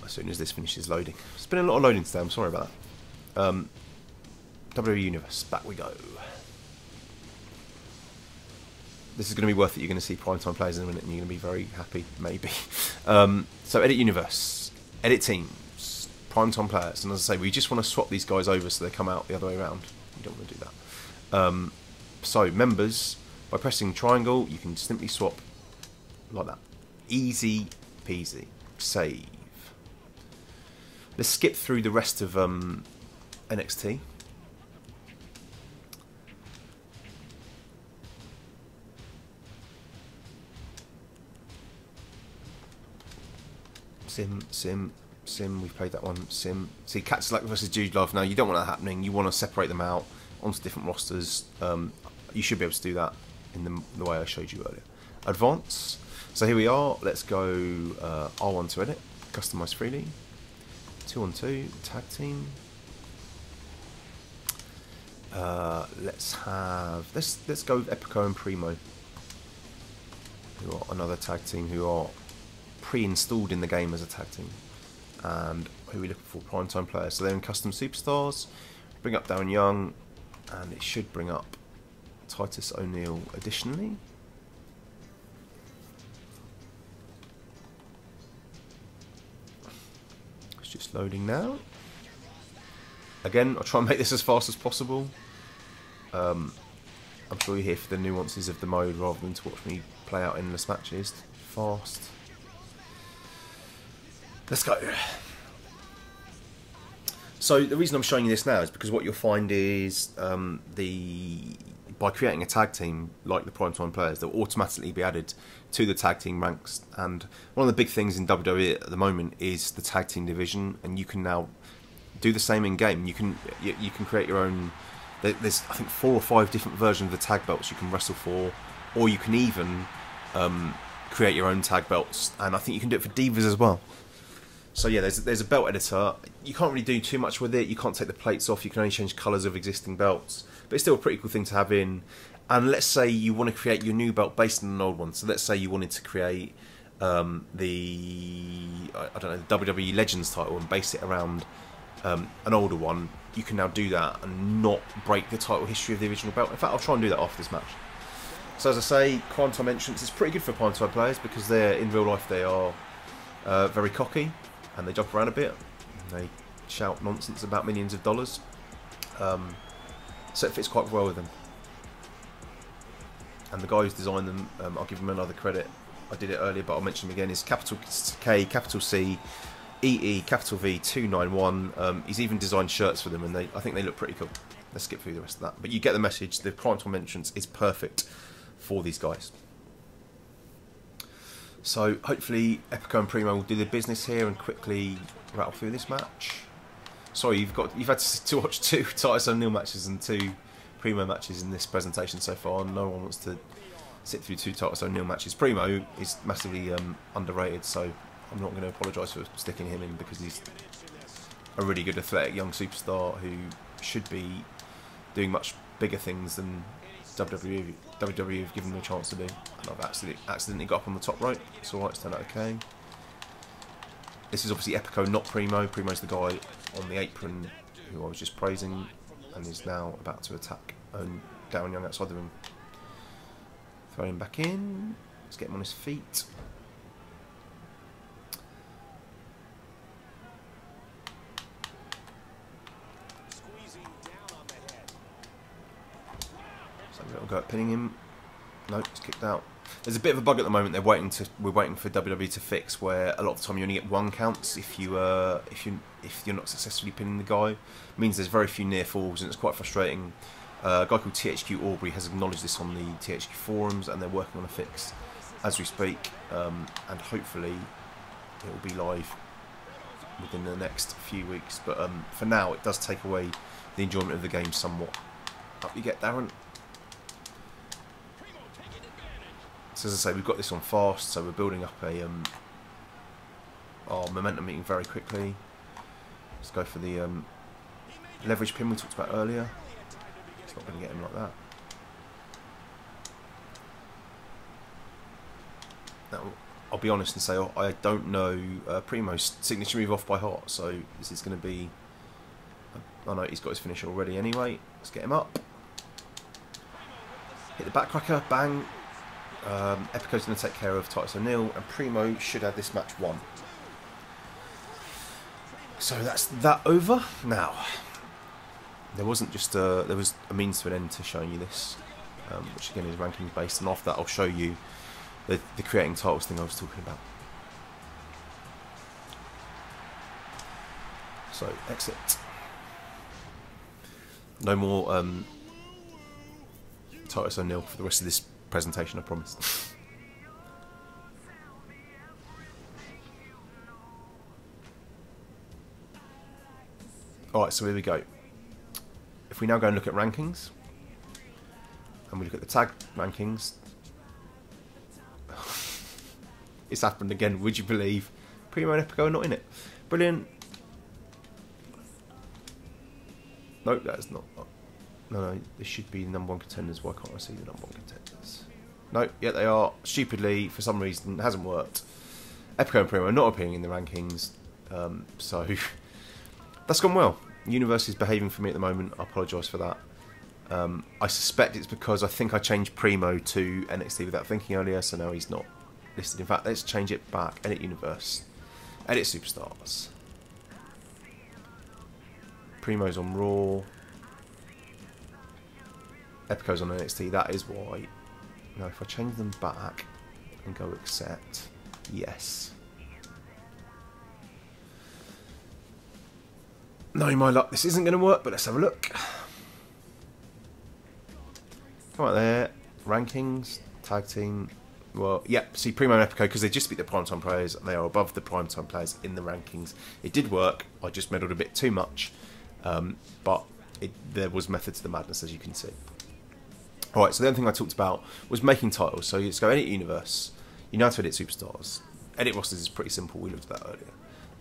As soon as this finishes loading. It's been a lot of loading today, I'm sorry about that. WWE Universe, back we go. This is going to be worth it. You're going to see primetime players in a minute and you're going to be very happy, maybe. So edit Universe, edit teams, primetime players. And as I say, we just want to swap these guys over so they come out the other way around. You don't want to do that. So members, by pressing triangle, you can simply swap like that. Easy peasy. Save. Let's skip through the rest of NXT. Sim, we've played that one. Sim. See, Cadillac versus Jude Love. Now, you don't want that happening. You want to separate them out onto different rosters. You should be able to do that in the way I showed you earlier. Advance. So here we are. Let's go R1 to edit. Customize freely. 2-on-2. Tag team. Let's go with Epico and Primo, who are another tag team who are pre-installed in the game as a tag team, and who are we looking for? Primetime players. So they're in custom superstars. Bring up Darren Young, and it should bring up Titus O'Neil additionally. It's just loading now. Again, I'll try and make this as fast as possible. I'm sure you're here for the nuances of the mode rather than to watch me play out endless matches. Fast. Let's go. So the reason I'm showing you this now is because what you'll find is by creating a tag team like the Primetime players, they'll automatically be added to the tag team ranks. And one of the big things in WWE at the moment is the tag team division, and you can now do the same in game. You can create your own. There's I think 4 or 5 different versions of the tag belts you can wrestle for, or you can even create your own tag belts, and I think you can do it for Divas as well. So yeah, there's a belt editor. You can't really do too much with it. You can't take the plates off. You can only change colours of existing belts, but it's still a pretty cool thing to have in. And let's say you want to create your new belt based on an old one. So let's say you wanted to create I don't know, the WWE Legends title and base it around an older one. You can now do that and not break the title history of the original belt. In fact, I'll try and do that after this match. So as I say, Primetime entrance is pretty good for Primetime players because they're in real life they are very cocky and they jump around a bit. And they shout nonsense about millions of dollars. So it fits quite well with them. And the guy who's designed them, I'll give him another credit. I did it earlier, but I'll mention him again. Is capital K, capital C, EE, capital V 291. He's even designed shirts for them, and I think they look pretty cool. Let's skip through the rest of that. But you get the message. The Primetime entrance is perfect for these guys. So hopefully Epico and Primo will do their business here and quickly rattle through this match. Sorry, you've had to watch 2 Titus O'Neil matches and 2 Primo matches in this presentation so far. No one wants to sit through 2 Titus O'Neil matches. Primo is massively underrated, so I'm not going to apologise for sticking him in because he's a really good athletic young superstar who should be doing much bigger things than WWE have given him a chance to do. And I've accidentally got up on the top rope. It's alright, it's turned out okay. This is obviously Epico, not Primo. Primo's the guy on the apron who I was just praising and is now about to attack Darren Young outside the ring. Throw him back in. Let's get him on his feet. So we'll go at pinning him. Nope, he's kicked out. There's a bit of a bug at the moment. We're waiting for WWE to fix where a lot of the time you only get 1 counts if you're not successfully pinning the guy. It means there's very few near falls and it's quite frustrating. A guy called THQ Aubrey has acknowledged this on the THQ forums and they're working on a fix as we speak, and hopefully it will be live within the next few weeks. But for now it does take away the enjoyment of the game somewhat. Up you get, Darren. So as I say, we've got this on fast, so we're building up our momentum meeting very quickly. Let's go for the leverage pin we talked about earlier. It's not going to get him like that. Now, I'll be honest and say I don't know Primo's signature move off by heart, so this is going to be... I know he's got his finisher already anyway. Let's get him up. Hit the backcracker, bang. Epico's going to take care of Titus O'Neil, and Primo should have this match won. So that's that over. Now, there wasn't just there was a means to an end to showing you this, which again is rankings based, and after that I'll show you the creating titles thing I was talking about. So exit. No more Titus O'Neil for the rest of this presentation, I promise. Alright, so here we go. If we now go and look at rankings, and we look at the tag rankings, it's happened again, would you believe? Primo and Epico are not in it. Brilliant. Nope, that is not. No, this should be number one contenders. Why can't I see the number one contenders? Nope, yeah, they are. Stupidly, for some reason, it hasn't worked. Epico and Primo are not appearing in the rankings, so that's gone well. Universe is behaving for me at the moment. I apologise for that. I suspect it's because I think I changed Primo to NXT without thinking earlier, so now he's not listed. In fact, let's change it back. Edit Universe. Edit Superstars. Primo's on Raw. Epico's on NXT. That is why. Now, if I change them back and go accept, yes. Knowing my luck, this isn't going to work, but let's have a look. Right there, rankings, tag team. Well, yeah, see Primo and Epico, because they just beat the primetime players, and they are above the primetime players in the rankings. It did work, I just meddled a bit too much, but there was method to the madness, as you can see. Alright, so the other thing I talked about was making titles. So let's go Edit Universe, you know how to edit Superstars. Edit Rosters is pretty simple, we looked at that earlier.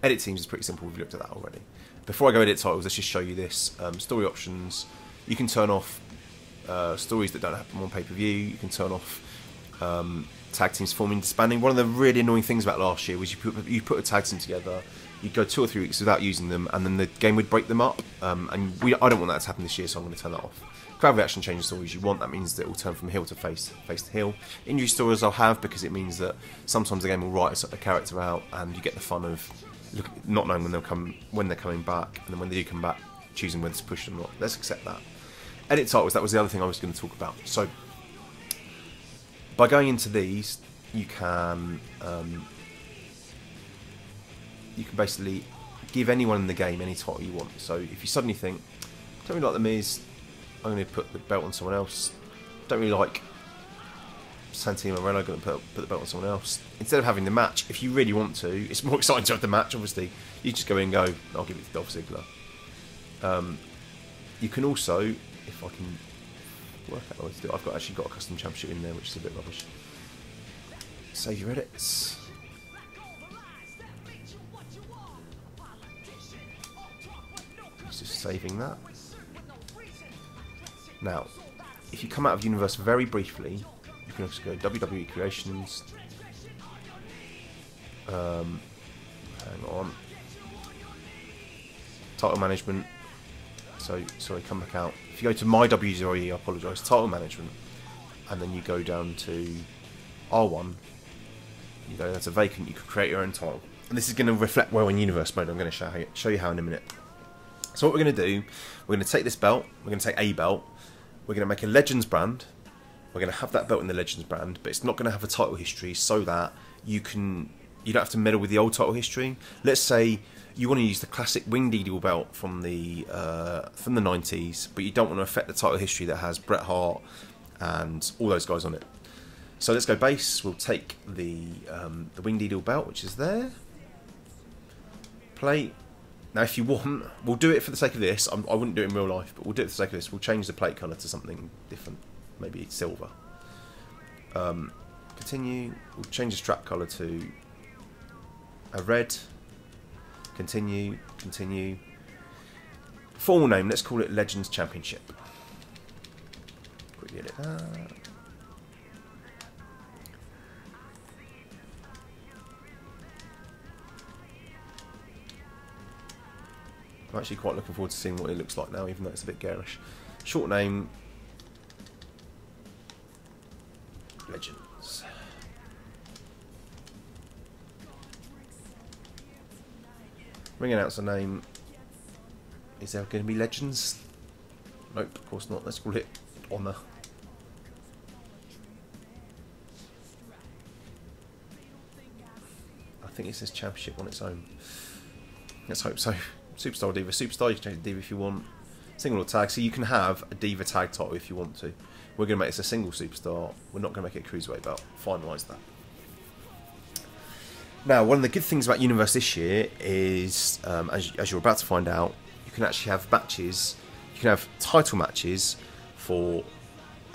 Edit Teams is pretty simple, we've looked at that already. Before I go edit titles, let's just show you this. Story options, you can turn off stories that don't happen on pay-per-view, you can turn off tag teams forming, disbanding. One of the really annoying things about last year was you put a tag team together, you'd go 2 or 3 weeks without using them, and then the game would break them up, and I don't want that to happen this year, so I'm going to turn that off. Crowd reaction change the stories you want, that means that it will turn from heel to face to heel. Injury stories I'll have, because it means that sometimes the game will write a character out, and you get the fun of not knowing when they're coming back, and then when they do come back, choosing whether to push them or not. Let's accept that. Edit titles, that was the other thing I was going to talk about. So, by going into these, you can basically give anyone in the game any title you want. So if you suddenly think, don't really like the Miz, I'm going to put the belt on someone else. Don't really like Santino Morello, I'm going to put the belt on someone else. Instead of having the match, if you really want to, it's more exciting to have the match, obviously. You just go in and go, I'll give it to Dolph Ziggler. You can also, if I can work out what to do, I've actually got a custom championship in there, which is a bit rubbish. Save your edits. Just saving that. Now, if you come out of Universe very briefly, you can also go WWE Creations. Hang on. Title Management. So, sorry, come back out. If you go to my W0E, I apologise, Title Management, and then you go down to R1, you go down to Vacant, you can create your own title. And this is going to reflect well in Universe mode. I'm going to show you how in a minute. So what we're going to do, we're going to take this belt, we're going to take a belt, we're going to make a Legends brand, we're going to have that belt in the Legends brand, but it's not going to have a title history so that you don't have to meddle with the old title history. Let's say you want to use the classic Winged Eagle belt from the 90s, but you don't want to affect the title history that has Bret Hart and all those guys on it. So let's go base. We'll take the Winged Eagle belt, which is there. Plate. Now, if you want, we'll do it for the sake of this. I wouldn't do it in real life, but we'll do it for the sake of this. We'll change the plate colour to something different, maybe silver. Continue. We'll change the strap colour to a red. Continue. Formal name, let's call it Legends Championship. Quickly edit that. I'm actually quite looking forward to seeing what it looks like now, even though it's a bit garish. Short name, Legends. Ring announcer name, is there going to be Legends? Nope, of course not. Let's call it Honour. I think it says Championship on its own. Let's hope so. Superstar or Diva. Superstar, you can change to Diva if you want. Single or tag. So you can have a Diva tag title if you want to. We're going to make this a single Superstar. We're not going to make it a Cruiserweight belt. Finalise that. Now, one of the good things about Universe this year is, as you're about to find out, you can actually have matches. You can have title matches for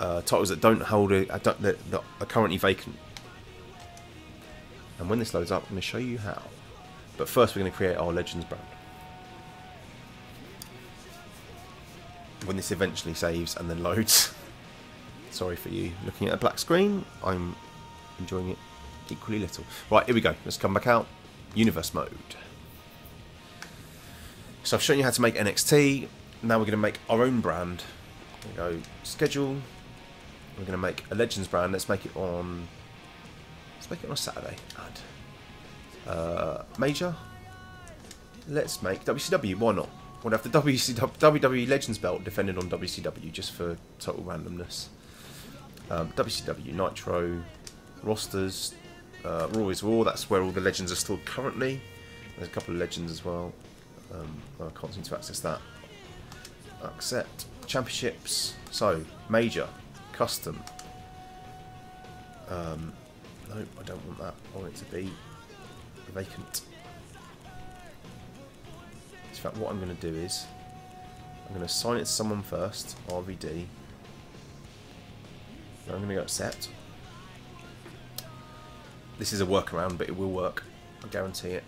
titles that don't hold that are currently vacant. And when this loads up, I'm going to show you how. But first, we're going to create our Legends brand. When this eventually saves and then loads. Sorry for you looking at a black screen. I'm enjoying it equally little. Right, here we go. Let's come back out. Universe mode. So I've shown you how to make NXT. Now we're going to make our own brand. We go schedule. We're going to make a Legends brand. Let's make it on. Let's make it on a Saturday. Add. Major. Let's make WCW. Why not? We'll have the WWE Legends belt defended on WCW just for total randomness. WCW Nitro rosters. Raw is Raw. That's where all the legends are stored currently. There's a couple of legends as well. I can't seem to access that. Accept championships. So major, custom. No, I don't want that. I want it to be vacant. In fact, what I'm going to do is I'm going to assign it to someone first. RVD. Then I'm going to go accept. This is a workaround, but it will work. I guarantee it.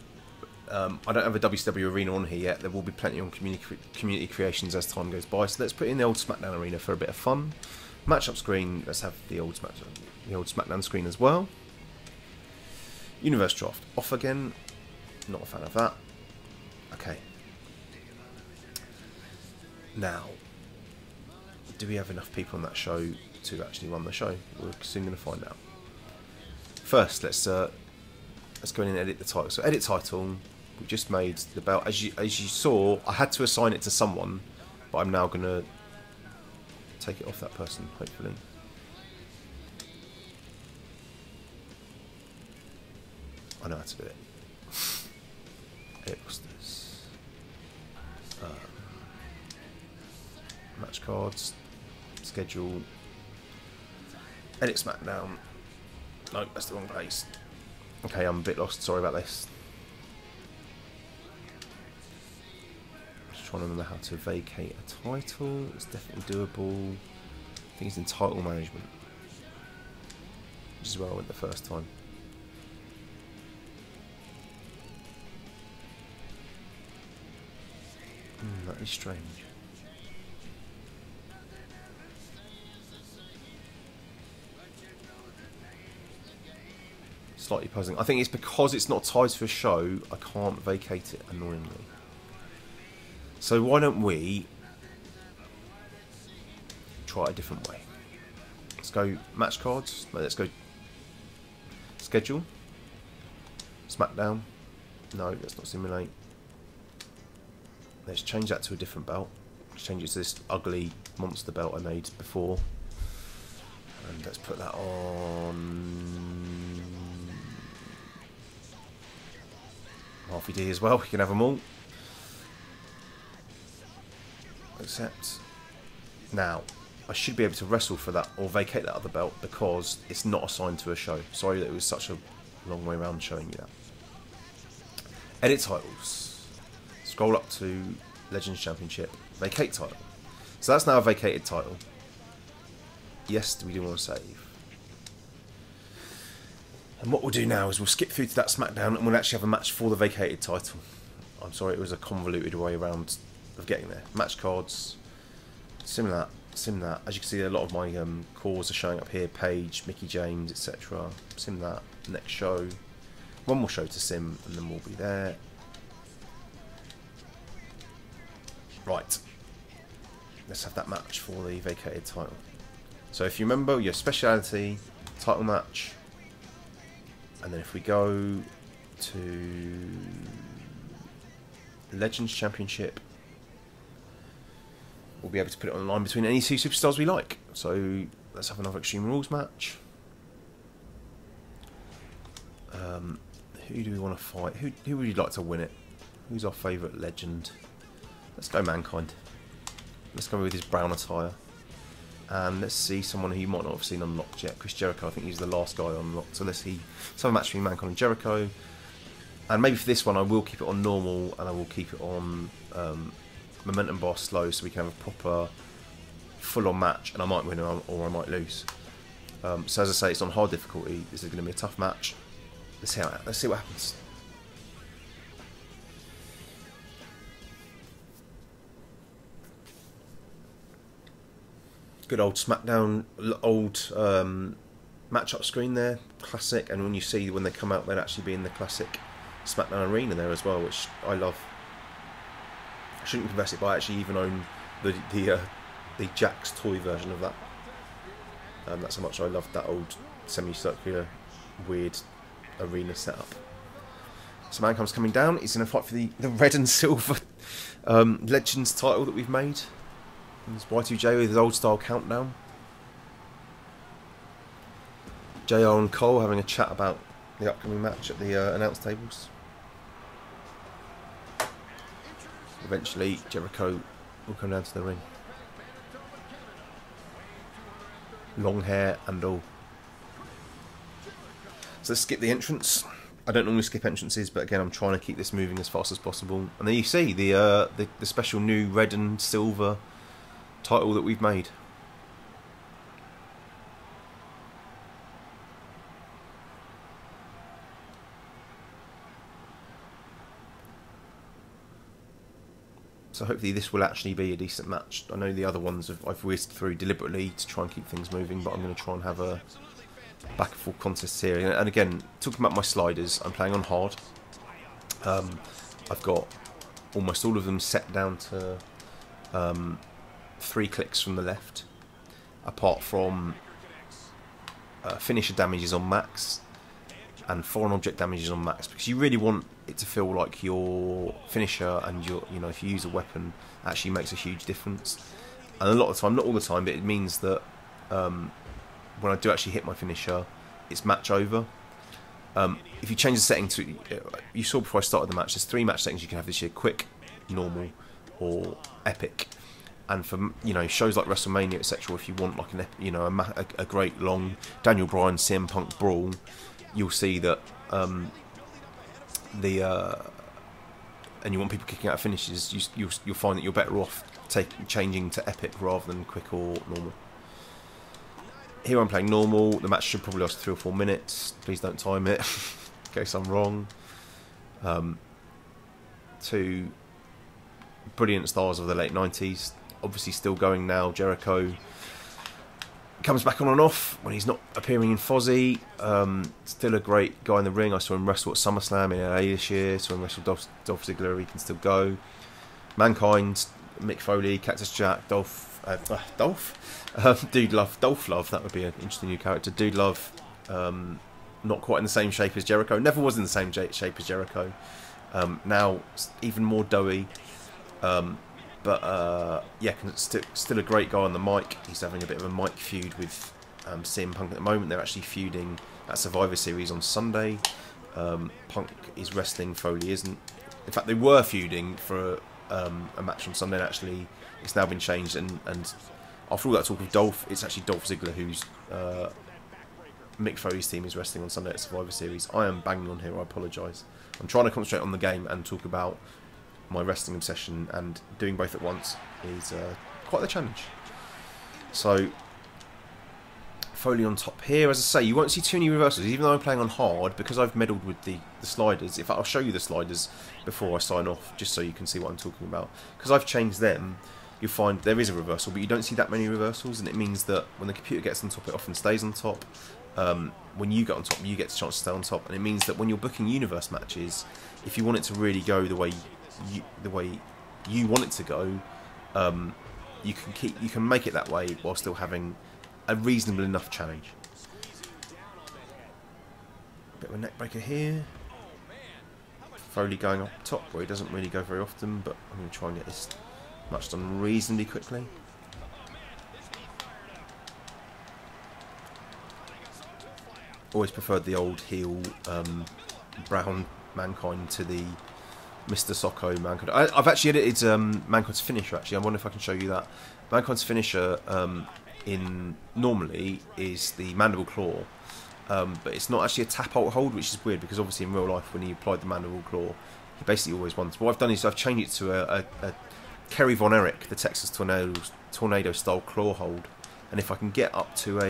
I don't have a WCW arena on here yet. There will be plenty on community creations as time goes by. So let's put in the old SmackDown arena for a bit of fun. Matchup screen. Let's have the old SmackDown screen as well. Universe draft off again. Not a fan of that. Okay. Now, do we have enough people on that show to actually run the show? We're soon going to find out. First, let's go in and edit the title. So, edit title. We just made the belt. As you saw, I had to assign it to someone, but I'm now going to take it off that person, hopefully. I know how to do it. Edit rosters. Match cards. Schedule. Edit SmackDown. No, that's the wrong place. Okay, I'm a bit lost. Sorry about this. Just trying to remember how to vacate a title. It's definitely doable. I think it's in title management, which is where I went the first time. That is strange. Slightly puzzling. I think it's because it's not tied to a show, I can't vacate it, annoyingly. So why don't we try it a different way? Let's go match cards. Let's go schedule. SmackDown. No, let's not simulate. Let's change that to a different belt. Let's change it to this ugly monster belt I made before. And let's put that on RVD as well. You can have them all. Accept. Now, I should be able to wrestle for that or vacate that other belt because it's not assigned to a show. Sorry that it was such a long way around showing you that. Edit titles. Scroll up to Legends Championship. Vacate title. So that's now a vacated title. Yes, we do want to save. And what we'll do now is we'll skip through to that SmackDown and we'll actually have a match for the vacated title. I'm sorry, it was a convoluted way around of getting there. Match cards, similar. As you can see, a lot of my cores are showing up here. Paige, Mickey James, etc. Sim that. Next show. One more show to sim, and then we'll be there. Right. Let's have that match for the vacated title. So if you remember, your speciality, title match. And then if we go to Legends Championship, we'll be able to put it on the line between any two superstars we like. So let's have another Extreme Rules match. Who do we want to fight? Who would you like to win it? Who's our favourite legend? Let's go Mankind. Let's go with his brown attire. And let's see someone who you might not have seen unlocked yet. Chris Jericho, I think he's the last guy unlocked. So let's see some match between Mankind and Jericho. And maybe for this one I will keep it on normal, and I will keep it on momentum bar slow, so we can have a proper full-on match, and I might win or I might lose. So as I say, it's on hard difficulty. This is going to be a tough match. Let's see what happens. Good old SmackDown, old match-up screen there, classic. And when you see when they come out, they'd actually be in the classic SmackDown arena there as well, which I love. I shouldn't confess it, but I actually even own the Jack's toy version of that. That's how much I love that old semi-circular, weird arena setup. So Mankind's coming down. He's going to fight for the red and silver Legends title that we've made. There's Y2J with his old style countdown. JR and Cole having a chat about the upcoming match at the announce tables. Eventually Jericho will come down to the ring. Long hair and all. So let's skip the entrance. I don't normally skip entrances, but again I'm trying to keep this moving as fast as possible. And there you see the special new red and silver title that we've made. So hopefully this will actually be a decent match. I know the other ones I've whizzed through deliberately to try and keep things moving, but I'm going to try and have a back and forth contest here. And again, talking about my sliders, I'm playing on hard. I've got almost all of them set down to 3 clicks from the left, apart from finisher damage is on max and foreign object damage is on max, because you really want it to feel like your finisher and your, if you use a weapon, actually makes a huge difference. And a lot of the time, not all the time, but it means that when I do actually hit my finisher, it's match over. If you change the setting to, you saw before I started the match, there's 3 match settings you can have this year: quick, normal, or epic. And for shows like WrestleMania, etc., if you want like a great long Daniel Bryan CM Punk brawl, you'll see that and you want people kicking out finishes, you'll find that you're better off changing to epic rather than quick or normal. Here I'm playing normal. The match should probably last 3 or 4 minutes. Please don't time it in case I'm wrong. 2 brilliant stars of the late 90s. Obviously still going now. Jericho comes back on and off when he's not appearing in Fozzy. Still a great guy in the ring. I saw him wrestle at SummerSlam in LA this year. Saw him wrestle Dolph Ziggler. He can still go. Mankind, Mick Foley, Cactus Jack, Dolph Dude Love, Dolph Love. That would be an interesting new character. Dude Love, not quite in the same shape as Jericho. Never was in the same shape as Jericho. Now even more doughy. But yeah, still a great guy on the mic. He's having a bit of a mic feud with CM Punk at the moment. They're actually feuding at Survivor Series on Sunday. Punk is wrestling, Foley isn't. In fact, they were feuding for a match on Sunday, and actually it's now been changed. And after all that talk of Dolph, it's actually Dolph Ziggler who's Mick Foley's team is wrestling on Sunday at Survivor Series. I am banging on here, I apologise. I'm trying to concentrate on the game and talk about my wrestling obsession, and doing both at once is quite the challenge. So Foley on top here. As I say, you won't see too many reversals, even though I'm playing on hard, because I've meddled with the sliders. I'll show you the sliders before I sign off, just so you can see what I'm talking about. Because I've changed them, you'll find there is a reversal, but you don't see that many reversals, and it means that when the computer gets on top, it often stays on top. When you get on top, you get the chance to stay on top, and it means that when you're booking universe matches, if you want it to really go the way you want it to go, you can make it that way while still having a reasonable enough challenge. Bit of a neck breaker here. Foley going up top where he doesn't really go very often, but I'm going to try and get this match done reasonably quickly. Always preferred the old heel brown Mankind to the Mr. Socko Mankind. I've actually edited Mankind's finisher, actually. I wonder if I can show you that. Mankind's finisher normally is the mandible claw, but it's not actually a tap alt hold, which is weird because obviously in real life when he applied the mandible claw, he basically always won. What I've done is I've changed it to a Kerry Von Erich, the Texas Tornado style claw hold, and if I can get up to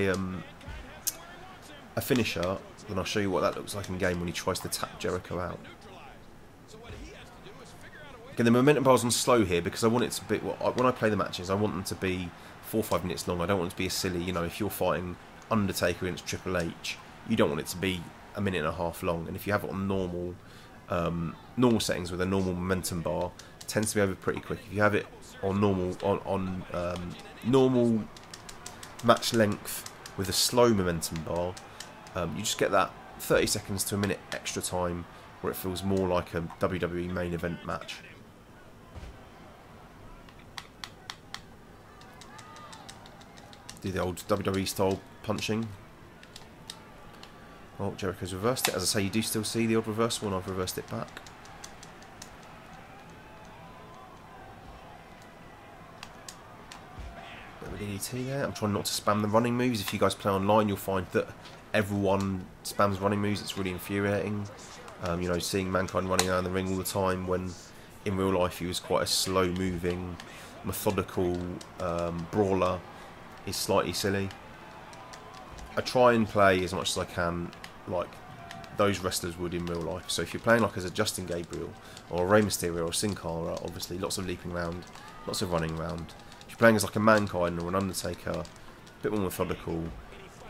a finisher, then I'll show you what that looks like in game when he tries to tap Jericho out. Again, the momentum bar's on slow here because I want it to be, when I play the matches, I want them to be 4 or 5 minutes long. I don't want it to be a silly, you know, if you're fighting Undertaker against Triple H, you don't want it to be a minute and a half long. And if you have it on normal settings with a normal momentum bar, it tends to be over pretty quick. If you have it on normal match length with a slow momentum bar, you just get that 30 seconds to a minute extra time where it feels more like a WWE main event match. Do the old WWE style punching. Oh, Jericho's reversed it. As I say, you do still see the odd reversal, and I've reversed it back. Bit of a DDT there. I'm trying not to spam the running moves. If you guys play online, you'll find that everyone spams running moves. It's really infuriating. You know, seeing Mankind running around the ring all the time when in real life he was quite a slow-moving, methodical brawler is slightly silly. I try and play as much as I can like those wrestlers would in real life. So if you're playing like as a Justin Gabriel or a Rey Mysterio or a Sin Cara, obviously lots of leaping around, lots of running around. If you're playing as like a Mankind or an Undertaker, a bit more methodical.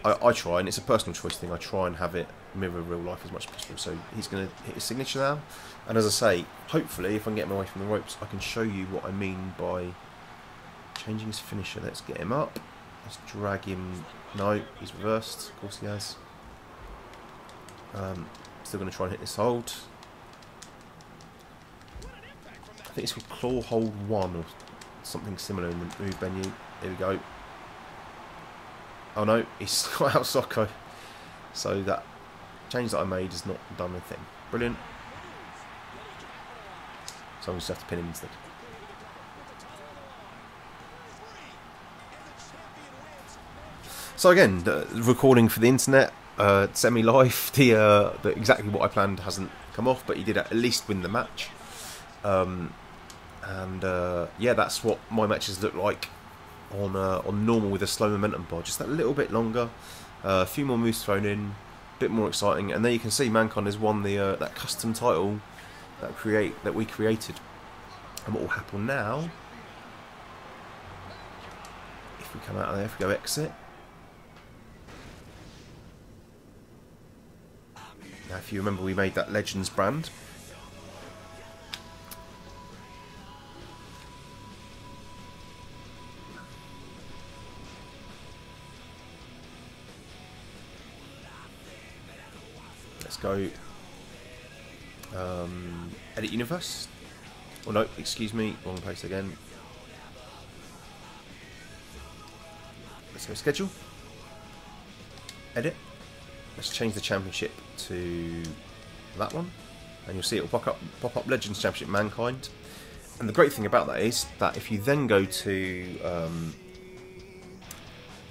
I try, and it's a personal choice thing, I try and have it mirror real life as much as possible. So he's going to hit his signature now, and as I say, hopefully if I can get him away from the ropes, I can show you what I mean by changing his finisher. Let's get him up. Let's drag him. No, he's reversed. Of course he has. Still going to try and hit this hold. I think it's called Claw Hold 1 or something similar in the move menu. Here we go. Oh no, he's got out Socko. So that change that I made has not done anything. Brilliant. So I'm just have to pin him instead. So again, the recording for the internet, semi-live. The exactly what I planned hasn't come off, but he did at least win the match. Yeah, that's what my matches look like on normal with a slow momentum bar. Just that little bit longer, a few more moves thrown in, a bit more exciting, and there you can see Mankind has won the that custom title that we created. And what will happen now? If we come out of there, if we go exit. Now, if you remember, we made that Legends brand. Let's go. Edit universe. Oh no, excuse me, wrong place again. Let's go schedule. Edit. Let's change the championship to that one, and you'll see it will pop up Legends Championship Mankind. And the great thing about that is that if you then go to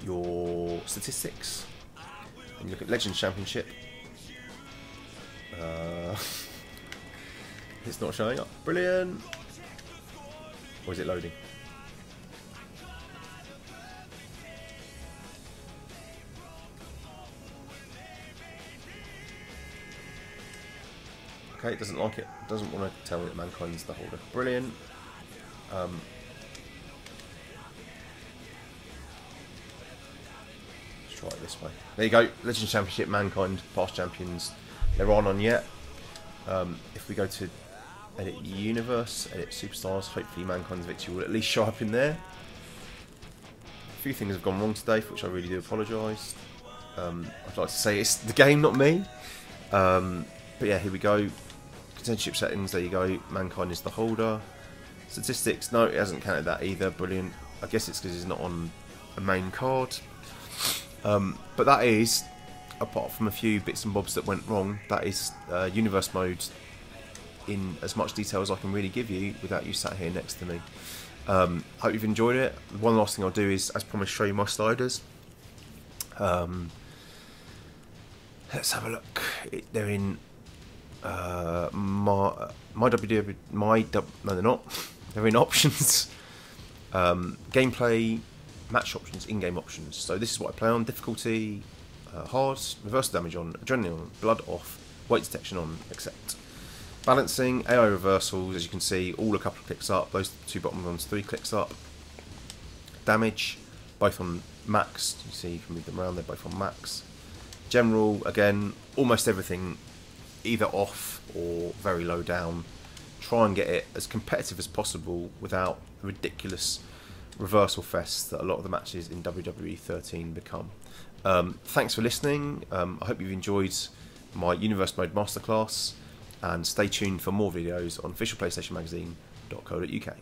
your statistics and you look at Legends Championship, it's not showing up. Brilliant. Or is it loading? Okay, it doesn't like it. Doesn't want to tell me that Mankind's the holder. Brilliant. Let's try it this way. There you go. Legends Championship, Mankind, past champions. They're on yet. If we go to edit universe, edit superstars, hopefully Mankind's victory will at least show up in there. A few things have gone wrong today, for which I really do apologise. I'd like to say it's the game, not me. But yeah, here we go. Contendership settings, there you go. Mankind is the holder. Statistics, no, it hasn't counted that either. Brilliant. I guess it's because he's not on a main card. But that is, apart from a few bits and bobs that went wrong, that is universe mode in as much detail as I can really give you without you sat here next to me. Hope you've enjoyed it. One last thing I'll do is, as promised, show you my sliders. Let's have a look. They're in no, they're not. They're in options. Gameplay, match options, in-game options. So this is what I play on: difficulty, hard, reverse damage on, adrenaline on, blood off, weight detection on, accept. Balancing, AI reversals, as you can see, all a couple of clicks up. Those two bottom ones, 3 clicks up. Damage, both on max. You see, you can move them around. They're both on max. General, again, almost everything either off or very low down. Try and get it as competitive as possible without the ridiculous reversal fest that a lot of the matches in WWE 13 become. Thanks for listening. I hope you've enjoyed my Universe Mode Masterclass, and stay tuned for more videos on officialplaystationmagazine.co.uk.